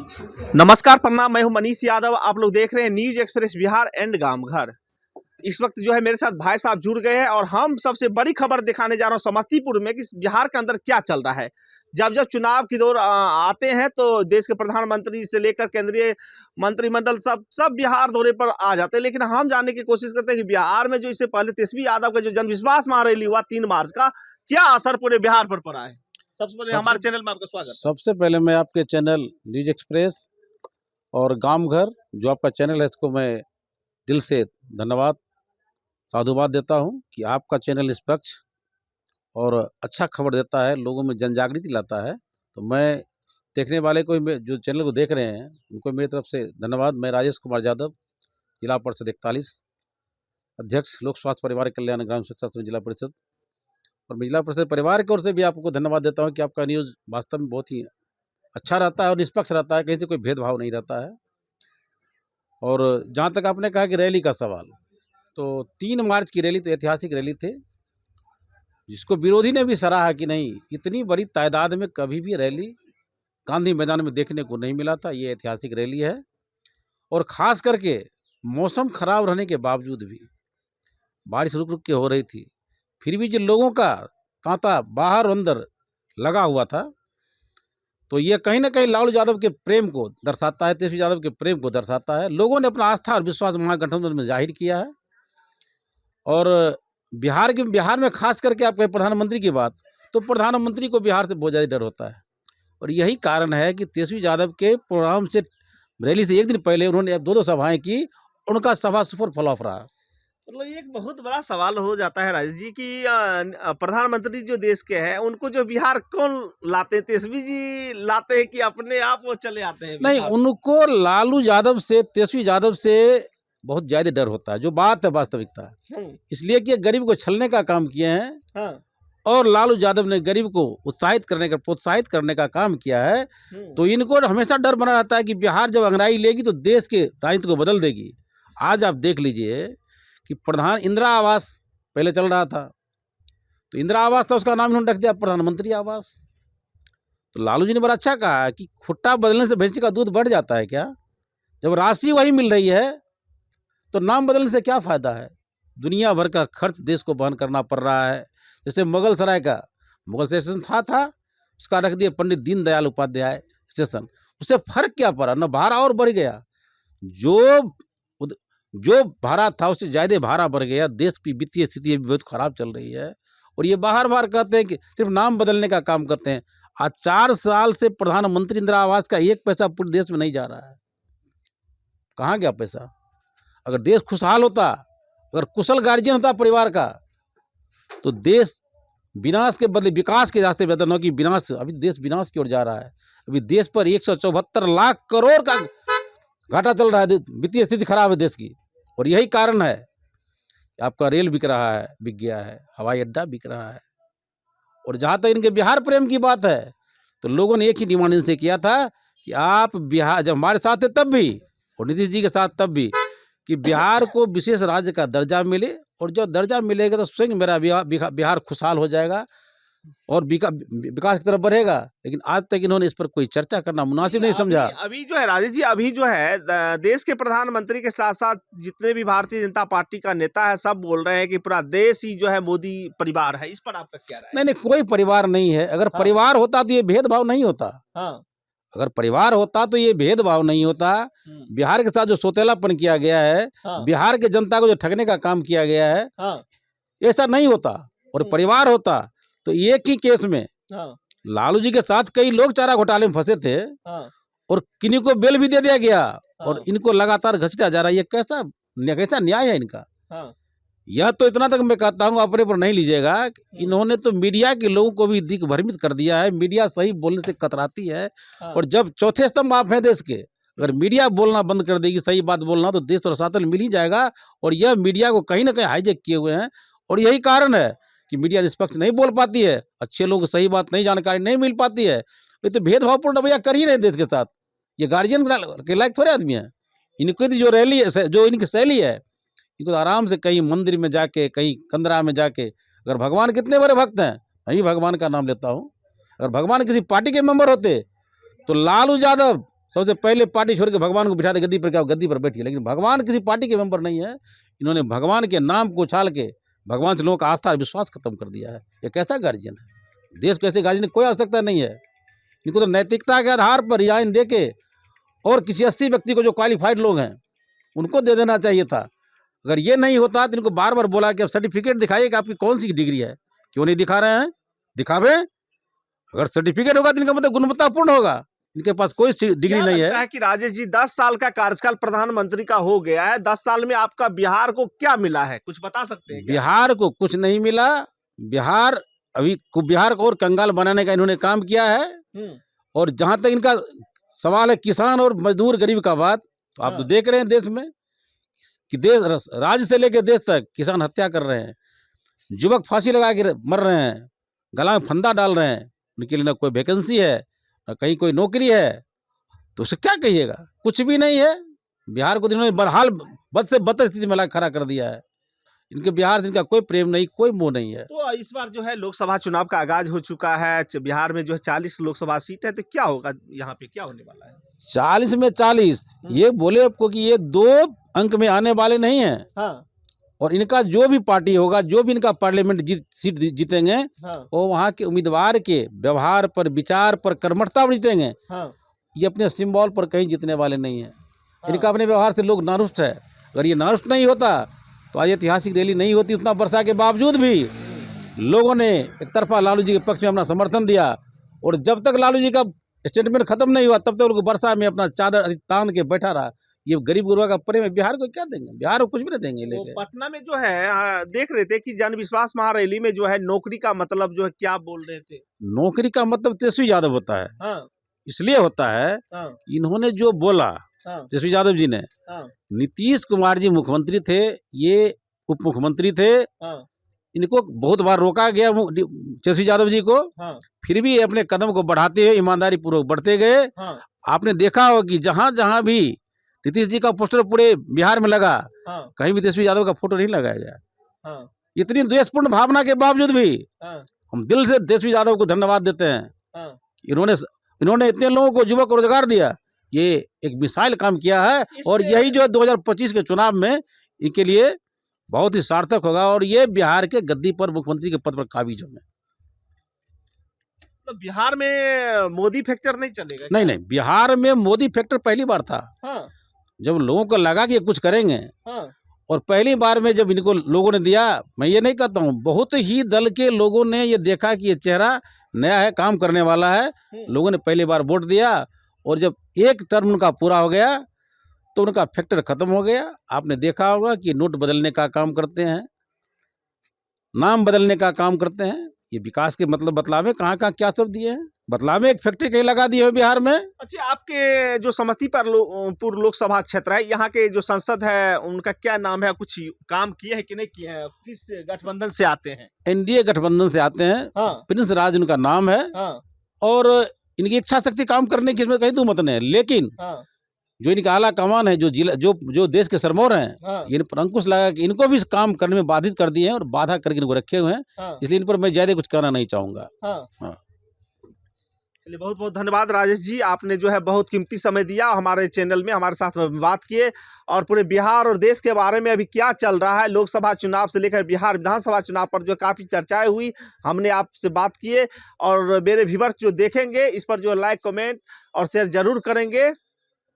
नमस्कार, प्रणाम। मैं हूं मनीष यादव। आप लोग देख रहे हैं न्यूज एक्सप्रेस बिहार एंड गांव घर। इस वक्त जो है मेरे साथ भाई साहब जुड़ गए हैं और हम सबसे बड़ी खबर दिखाने जा रहा हूं समस्तीपुर में कि बिहार के अंदर क्या चल रहा है। जब जब चुनाव की दौर आते हैं तो देश के प्रधानमंत्री से लेकर केंद्रीय मंत्रिमंडल सब बिहार दौरे पर आ जाते हैं। लेकिन हम जानने की कोशिश करते हैं कि बिहार में जो इससे पहले तेजस्वी यादव का जो जनविश्वास महारैली हुआ 3 मार्च का, क्या असर पूरे बिहार पर पड़ा है। सबसे पहले हमारे चैनल में आपका स्वागत। सबसे पहले मैं आपके चैनल न्यूज एक्सप्रेस और गांव घर जो आपका चैनल है इसको मैं दिल से धन्यवाद साधुवाद देता हूं कि आपका चैनल निष्पक्ष और अच्छा खबर देता है, लोगों में जन जागृति लाता है। तो मैं देखने वाले को जो चैनल को देख रहे हैं उनको मेरी तरफ से धन्यवाद। मैं राजेश कुमार यादव, जिला परिषद 41, अध्यक्ष लोक स्वास्थ्य परिवार कल्याण ग्राम शिक्षा समिति जिला परिषद, और मैं जिला परिषद परिवार की ओर से भी आपको धन्यवाद देता हूँ कि आपका न्यूज़ वास्तव में बहुत ही अच्छा रहता है और निष्पक्ष रहता है, कहीं से कोई भेदभाव नहीं रहता है। और जहाँ तक आपने कहा कि रैली का सवाल, तो 3 मार्च की रैली तो ऐतिहासिक रैली थे, जिसको विरोधी ने भी सराहा कि नहीं, इतनी बड़ी तादाद में कभी भी रैली गांधी मैदान में देखने को नहीं मिला था। ये ऐतिहासिक रैली है और ख़ास करके मौसम खराब रहने के बावजूद भी बारिश रुक रुक के हो रही थी, फिर भी जो लोगों का तांता बाहर और अंदर लगा हुआ था, तो ये कहीं ना कहीं लालू यादव के प्रेम को दर्शाता है, तेजस्वी यादव के प्रेम को दर्शाता है। लोगों ने अपना आस्था और विश्वास महागठबंधन में जाहिर किया है। और बिहार में खास करके आप कहें प्रधानमंत्री की बात, तो प्रधानमंत्री को बिहार से बहुत ज़्यादा डर होता है। और यही कारण है कि तेजस्वी यादव के प्रोग्राम से, रैली से एक दिन पहले उन्होंने 2-2 सभाएँ की, उनका सभा सुपर फ्लॉप रहा। मतलब ये एक बहुत बड़ा सवाल हो जाता है राजेश जी कि प्रधानमंत्री जो देश के हैं उनको जो बिहार कौन लाते हैं? तेजस्वी जी लाते हैं कि अपने आप वो चले आते हैं? नहीं, उनको लालू यादव से, तेजस्वी यादव से बहुत ज़्यादा डर होता है, जो बात है वास्तविकता। इसलिए कि गरीब को छलने का काम किए हैं। हाँ। और लालू यादव ने गरीब को प्रोत्साहित करने का काम किया है। तो इनको हमेशा डर बना रहता है कि बिहार जब अंगड़ाई लेगी तो देश के राजनीति को बदल देगी। आज आप देख लीजिए कि प्रधान इंदिरा आवास पहले चल रहा था, तो इंदिरा आवास तो उसका नाम इन्होंने रख दिया प्रधानमंत्री आवास। तो लालू जी ने बड़ा अच्छा कहा कि खुट्टा बदलने से भैंसी का दूध बढ़ जाता है क्या? जब राशि वही मिल रही है तो नाम बदलने से क्या फ़ायदा है? दुनिया भर का खर्च देश को वहन करना पड़ रहा है। जैसे मुगल स्टेशन था, उसका रख दिया पंडित दीनदयाल उपाध्याय स्टेशन। उससे फर्क क्या पड़ा? न भाड़ा और बढ़ गया, जो भाड़ा था उससे ज़्यादा भाड़ा बढ़ गया। देश की वित्तीय स्थिति भी बहुत खराब चल रही है। और ये बार कहते हैं कि सिर्फ नाम बदलने का काम करते हैं। आज 4 साल से प्रधानमंत्री इंदिरा आवास का 1 पैसा पूरे देश में नहीं जा रहा है। कहाँ गया पैसा? अगर देश खुशहाल होता, अगर कुशल गार्जियन होता परिवार का, तो देश विनाश के बदले विकास के रास्ते बेहतर, न कि विनाश। अभी देश विनाश की ओर जा रहा है। अभी देश पर 174 लाख करोड़ का घाटा चल रहा है। वित्तीय स्थिति खराब है देश की। और यही कारण है आपका रेल बिक रहा है, बिक गया है, हवाई अड्डा बिक रहा है। और जहाँ तक इनके बिहार प्रेम की बात है, तो लोगों ने एक ही डिमांड इनसे किया था कि आप बिहार, जब हमारे साथ थे तब भी और नीतीश जी के साथ तब भी, कि बिहार को विशेष राज्य का दर्जा मिले। और जब दर्जा मिलेगा तो स्वयं मेरा बिहार खुशहाल हो जाएगा और विकास की तरफ बढ़ेगा। लेकिन आज तक इन्होंने इस पर कोई चर्चा करना मुनासिब नहीं समझा। अभी जो है राजेश जी, अभी जो है देश के प्रधानमंत्री के साथ साथ जितने भी भारतीय जनता पार्टी का नेता है, सब बोल रहे हैं कि पूरा देश ही जो है मोदी परिवार है। इस पर आपका क्या राय है? नहीं, कोई परिवार नहीं है। अगर परिवार होता तो ये भेदभाव नहीं होता। अगर परिवार होता तो ये भेदभाव नहीं होता। बिहार के साथ जो सौतेलापन किया गया है, बिहार के जनता को जो ठगने का काम किया गया है, ऐसा नहीं होता। और परिवार होता तो एक ही केस में लालू जी के साथ कई लोग चारा घोटाले में फंसे थे और किन्हीं को बेल भी दे दिया गया और इनको लगातार घसीटा जा रहा है। ये कैसा न्याय है इनका? यह तो इतना तक मैं कहता हूँ, अपने पर नहीं लीजिएगा। इन्होंने तो मीडिया के लोगों को भी दिग्भ्रमित कर दिया है। मीडिया सही बोलने से कतराती है। और जब चौथे स्तंभ आप हैं देश के, अगर मीडिया बोलना बंद कर देगी, सही बात बोलना, तो देश और शासन मिल ही जाएगा। और यह मीडिया को कहीं ना कहीं हाईजेक किए हुए हैं। और यही कारण है कि मीडिया निष्पक्ष नहीं बोल पाती है, अच्छे लोग सही बात नहीं, जानकारी नहीं मिल पाती है। ये तो भेदभावपूर्ण रवैया कर ही नहीं देश के साथ। ये गार्जियन के लायक थोड़े आदमी है। इनकी जो रैली है, जो इनकी शैली है, इनको आराम से कहीं मंदिर में जाके, कहीं कंदरा में जाके, अगर भगवान कितने बड़े भक्त हैं, मैं भी भगवान का नाम लेता हूँ, अगर भगवान किसी पार्टी के मेंबर होते तो लालू यादव सबसे पहले पार्टी छोड़ के भगवान को बिठा दे गद्दी पर, क्या गद्दी पर बैठिए, लेकिन भगवान किसी पार्टी के मेंबर नहीं है। इन्होंने भगवान के नाम को उछाल के भगवान से लोगों का आस्था और विश्वास खत्म कर दिया है। ये कैसा गार्जियन है? देश को ऐसे गार्जियन की कोई आवश्यकता नहीं है। इनको तो नैतिकता के आधार पर रिजाइन दे के और किसी 80 व्यक्ति को जो क्वालिफाइड लोग हैं उनको दे देना चाहिए था। अगर ये नहीं होता तो इनको बार बार बोला कि अब सर्टिफिकेट दिखाइए कि आपकी कौन सी डिग्री है, क्यों नहीं दिखा रहे हैं? दिखावे। अगर सर्टिफिकेट होगा तो इनका मतलब गुणवत्तापूर्ण होगा। इनके पास कोई डिग्री नहीं है। कि राजेश जी 10 साल का कार्यकाल प्रधानमंत्री का हो गया है, 10 साल में आपका बिहार को क्या मिला है, कुछ बता सकते हैं क्या? बिहार को कुछ नहीं मिला। बिहार बिहार को और कंगाल बनाने का इन्होंने काम किया है। और जहां तक इनका सवाल है किसान और मजदूर गरीब का बात, तो आप तो देख रहे हैं देश में कि देश राज्य से लेकर देश तक किसान हत्या कर रहे हैं, युवक फांसी लगा के मर रहे हैं, गला में फंदा डाल रहे हैं। उनके लिए ना कोई वैकेंसी है ना कहीं कोई नौकरी है, तो उसे क्या कहिएगा? कुछ भी नहीं है। बिहार को इन्होंने बदहाल बद से बदतर स्थिति में ला खड़ा कर दिया है। इनके बिहार से इनका कोई प्रेम नहीं, कोई मोह नहीं है। तो इस बार जो है लोकसभा चुनाव का आगाज हो चुका है, बिहार में जो है 40 लोकसभा सीट है, तो क्या होगा यहाँ पे, क्या होने वाला है? 40 में 40 ये बोले आपको कि ये 2 अंक में आने वाले नहीं है। हाँ। और इनका जो भी पार्टी होगा, जो भी इनका पार्लियामेंट सीट जीतेंगे, हाँ। वो वहाँ के उम्मीदवार के व्यवहार पर, विचार पर, कर्मठता पर जीतेंगे। हाँ। ये अपने सिंबल पर कहीं जीतने वाले नहीं है। हाँ। इनका अपने व्यवहार से लोग नारुष्ट है। अगर ये नारुष्ट नहीं होता तो आज ऐतिहासिक रैली नहीं होती। उतना वर्षा के बावजूद भी लोगों ने एक तरफा लालू जी के पक्ष में अपना समर्थन दिया, और जब तक लालू जी का स्टेटमेंट खत्म नहीं हुआ तब तक उनको वर्षा में अपना चादर तान के बैठा रहा। ये गरीब गुरबा का प्रेम है। बिहार को क्या देंगे? बिहार को कुछ भी नहीं देंगे लेके। पटना में जो है देख रहे थे कि जन विश्वास महारैली में जो है नौकरी का मतलब जो है क्या बोल रहे थे? नौकरी का मतलब तेजस्वी यादव होता है। हाँ। इसलिए होता है इन्होंने जो बोला, तेजस्वी यादव जी ने, नीतीश कुमार जी मुख्यमंत्री थे, ये उप मुख्यमंत्री थे, इनको बहुत बार रोका गया तेजस्वी यादव जी को, फिर भी अपने कदम को बढ़ाते हुए ईमानदारी पूर्वक बढ़ते गए। आपने देखा हो कि जहां जहां भी नीतीश जी का पोस्टर पूरे बिहार में लगा, कहीं भी तेजस्वी यादव का फोटो नहीं लगाया गया। इतनी द्वेषपूर्ण भावना के बावजूद भी हम दिल से तेजस्वी यादव को धन्यवाद देते हैं। इन्होंने इतने लोगों को युवक को रोजगार दिया। ये एक मिसाइल काम किया है, और यही जो 2025 के चुनाव में इनके लिए बहुत ही सार्थक होगा, और ये बिहार के गद्दी पर, मुख्यमंत्री के पद पर काबिज होंगे। तो बिहार में मोदी फैक्टर नहीं चलेगा? नहीं, बिहार में मोदी फैक्टर पहली बार था। जब लोगों को लगा कि ये कुछ करेंगे, और पहली बार में जब इनको लोगों ने दिया, मैं ये नहीं कहता हूँ, बहुत ही दल के लोगों ने ये देखा कि ये चेहरा नया है, काम करने वाला है, लोगों ने पहली बार वोट दिया। और जब एक टर्म उनका पूरा हो गया तो उनका फैक्टर खत्म हो गया। आपने देखा होगा कि नोट बदलने का काम करते हैं, नाम बदलने का काम करते हैं। ये विकास के मतलब बतलावे कहाँ क्या सब दिए हैं? बतलावे एक फैक्ट्री कहीं लगा दी है बिहार में। अच्छा, आपके जो समस्तीपुर लोकसभा क्षेत्र है, यहाँ के जो संसद है उनका क्या नाम है? कुछ काम किए हैं कि नहीं किए हैं? किस गठबंधन से आते हैं? एनडीए गठबंधन से आते हैं। प्रिंस राज उनका नाम है। और इनकी इच्छा शक्ति काम करने की इसमें कहीं दो मत नहीं है। लेकिन जो इनका आला कमान है, जो जिला जो देश के सरमौर हैं, इन पर अंकुश लगा कि इनको भी काम करने में बाधित कर दिए हैं और बाधा करके इनको रखे हुए हैं। इसलिए इन पर मैं ज्यादा कुछ कहना नहीं चाहूंगा। चलिए, बहुत बहुत धन्यवाद राजेश जी, आपने जो है बहुत कीमती समय दिया हमारे चैनल में, हमारे साथ बात किए, और पूरे बिहार और देश के बारे में अभी क्या चल रहा है, लोकसभा चुनाव से लेकर बिहार विधानसभा चुनाव पर जो काफ़ी चर्चाएं हुई, हमने आपसे बात किए। और मेरे व्यूअर्स जो देखेंगे इस पर जो लाइक, कमेंट और शेयर जरूर करेंगे।